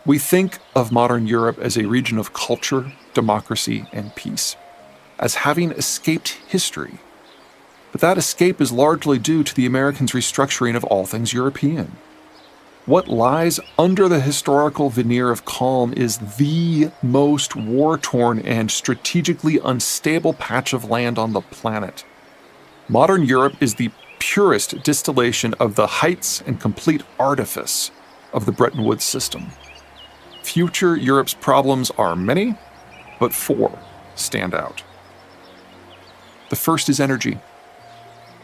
We think of modern Europe as a region of culture, democracy, and peace, as having escaped history. But that escape is largely due to the Americans' restructuring of all things European. What lies under the historical veneer of calm is the most war-torn and strategically unstable patch of land on the planet. Modern Europe is the purest distillation of the heights and complete artifice of the Bretton Woods system. Future Europe's problems are many, but four stand out. The first is energy.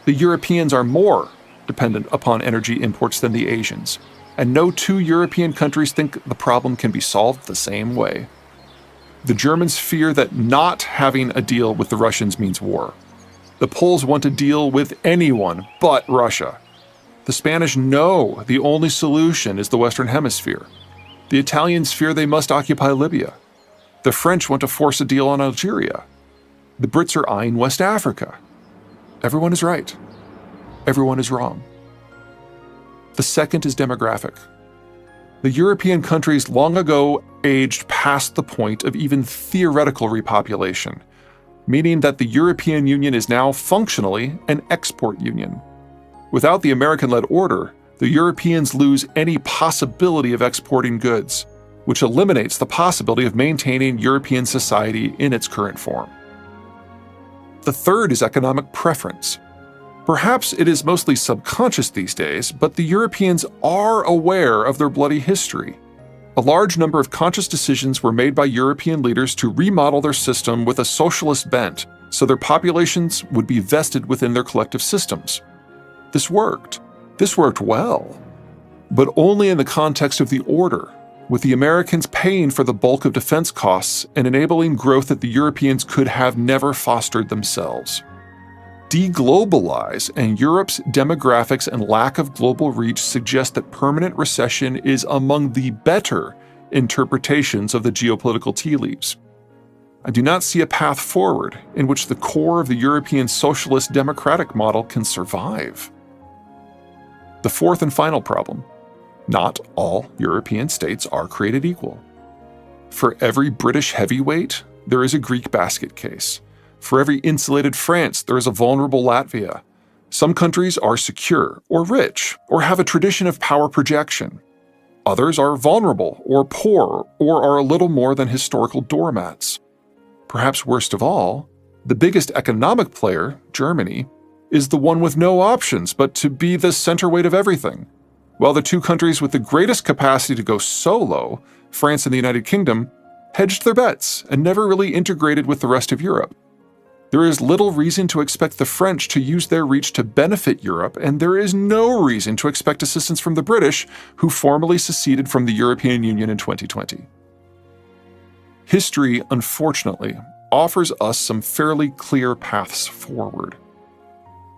The Europeans are more dependent upon energy imports than the Asians, and no two European countries think the problem can be solved the same way. The Germans fear that not having a deal with the Russians means war. The Poles want to deal with anyone but Russia. The Spanish know the only solution is the Western Hemisphere. The Italians fear they must occupy Libya. The French want to force a deal on Algeria. The Brits are eyeing West Africa. Everyone is right. Everyone is wrong. The second is demographic. The European countries long ago aged past the point of even theoretical repopulation, meaning that the European Union is now functionally an export union. Without the American-led order, the Europeans lose any possibility of exporting goods, which eliminates the possibility of maintaining European society in its current form. The third is economic preference. Perhaps it is mostly subconscious these days, but the Europeans are aware of their bloody history. A large number of conscious decisions were made by European leaders to remodel their system with a socialist bent, so their populations would be vested within their collective systems. This worked. This worked well. But only in the context of the order, with the Americans paying for the bulk of defense costs and enabling growth that the Europeans could have never fostered themselves. Deglobalize, and Europe's demographics and lack of global reach suggest that permanent recession is among the better interpretations of the geopolitical tea leaves. I do not see a path forward in which the core of the European socialist democratic model can survive. The fourth and final problem: not all European states are created equal. For every British heavyweight, there is a Greek basket case. For every insulated France, there is a vulnerable Latvia. Some countries are secure or rich or have a tradition of power projection. Others are vulnerable or poor or are a little more than historical doormats. Perhaps worst of all, the biggest economic player, Germany, is the one with no options but to be the centerweight of everything. While the two countries with the greatest capacity to go solo, France and the United Kingdom, hedged their bets and never really integrated with the rest of Europe. There is little reason to expect the French to use their reach to benefit Europe, and there is no reason to expect assistance from the British, who formally seceded from the European Union in 2020. History, unfortunately, offers us some fairly clear paths forward.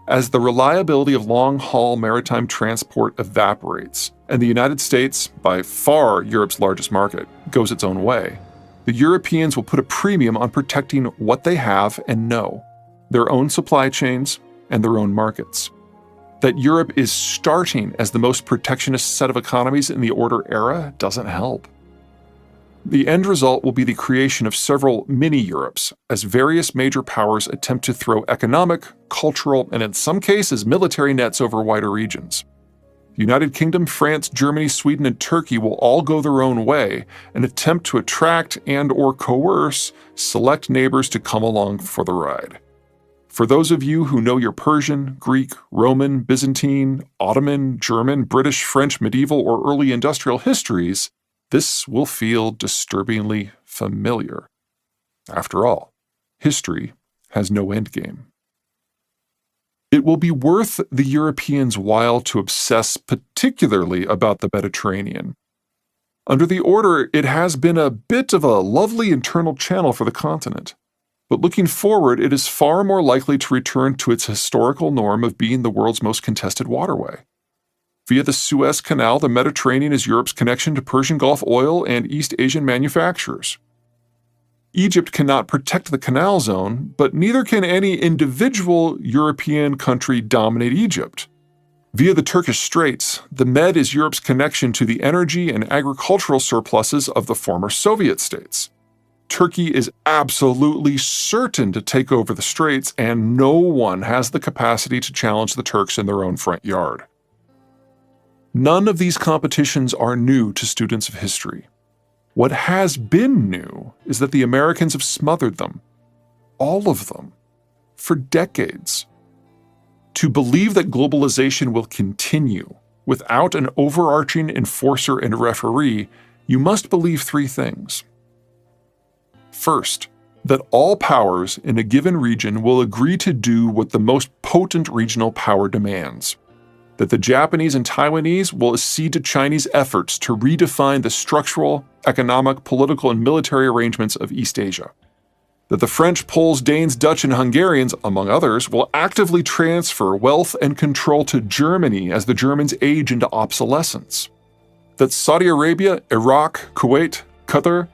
As the reliability of long-haul maritime transport evaporates, and the United States, by far Europe's largest market, goes its own way, the Europeans will put a premium on protecting what they have and know, their own supply chains and their own markets. That Europe is starting as the most protectionist set of economies in the order era doesn't help. The end result will be the creation of several mini-Europes as various major powers attempt to throw economic, cultural, and in some cases military nets over wider regions. The United Kingdom, France, Germany, Sweden, and Turkey will all go their own way and attempt to attract and/or coerce select neighbors to come along for the ride. For those of you who know your Persian, Greek, Roman, Byzantine, Ottoman, German, British, French, medieval, or early industrial histories, this will feel disturbingly familiar. After all, history has no endgame. It will be worth the Europeans' while to obsess particularly about the Mediterranean. Under the order, it has been a bit of a lovely internal channel for the continent. But looking forward, it is far more likely to return to its historical norm of being the world's most contested waterway. Via the Suez Canal, the Mediterranean is Europe's connection to Persian Gulf oil and East Asian manufacturers. Egypt cannot protect the canal zone, but neither can any individual European country dominate Egypt. Via the Turkish Straits, the Med is Europe's connection to the energy and agricultural surpluses of the former Soviet states. Turkey is absolutely certain to take over the Straits, and no one has the capacity to challenge the Turks in their own front yard. None of these competitions are new to students of history. What has been new is that the Americans have smothered them, all of them, for decades. To believe that globalization will continue without an overarching enforcer and referee, you must believe three things. First, that all powers in a given region will agree to do what the most potent regional power demands. That the Japanese and Taiwanese will accede to Chinese efforts to redefine the structural, economic, political, and military arrangements of East Asia. That the French, Poles, Danes, Dutch, and Hungarians, among others, will actively transfer wealth and control to Germany as the Germans age into obsolescence. That Saudi Arabia, Iraq, Kuwait, Qatar,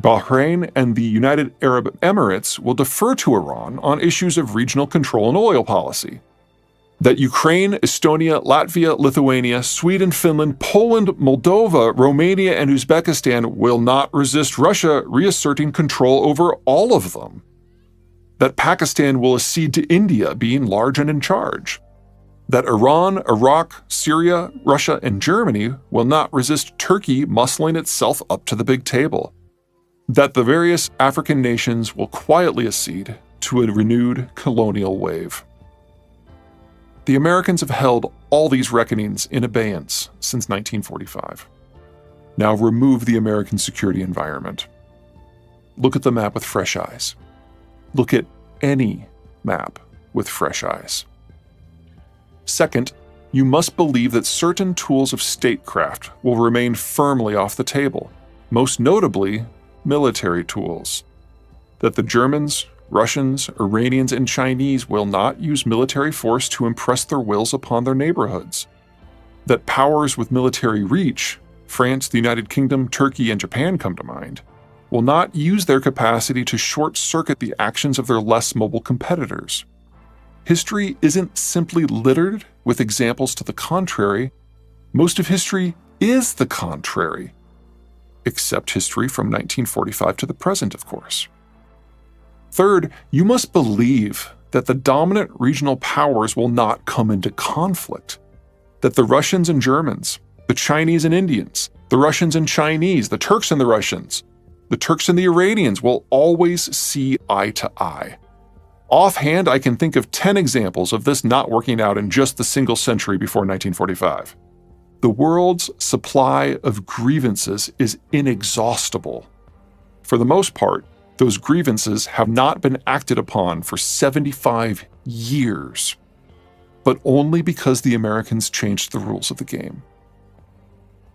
Bahrain, and the United Arab Emirates will defer to Iran on issues of regional control and oil policy. That Ukraine, Estonia, Latvia, Lithuania, Sweden, Finland, Poland, Moldova, Romania, and Uzbekistan will not resist Russia reasserting control over all of them. That Pakistan will accede to India being large and in charge. That Iran, Iraq, Syria, Russia, and Germany will not resist Turkey muscling itself up to the big table. That the various African nations will quietly accede to a renewed colonial wave. The Americans have held all these reckonings in abeyance since 1945. Now remove the American security environment. Look at the map with fresh eyes. Look at any map with fresh eyes. Second, you must believe that certain tools of statecraft will remain firmly off the table, most notably military tools. That the Germans, Russians, Iranians, and Chinese will not use military force to impress their wills upon their neighborhoods. That powers with military reach, France, the United Kingdom, Turkey, and Japan come to mind, will not use their capacity to short-circuit the actions of their less mobile competitors. History isn't simply littered with examples to the contrary. Most of history is the contrary, except history from 1945 to the present, of course. Third, you must believe that the dominant regional powers will not come into conflict, that the Russians and Germans, the Chinese and Indians, the Russians and Chinese, the Turks and the Russians, the Turks and the Iranians will always see eye to eye. Offhand, I can think of 10 examples of this not working out in just the single century before 1945. The world's supply of grievances is inexhaustible. For the most part, those grievances have not been acted upon for 75 years, but only because the Americans changed the rules of the game.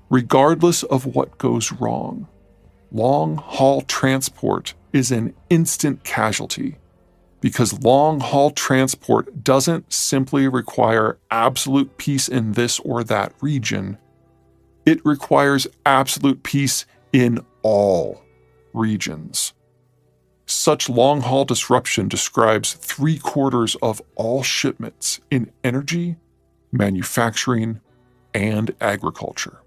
Regardless of what goes wrong, long-haul transport is an instant casualty because long-haul transport doesn't simply require absolute peace in this or that region. It requires absolute peace in all regions. Such long-haul disruption describes 3/4 of all shipments in energy, manufacturing, and agriculture.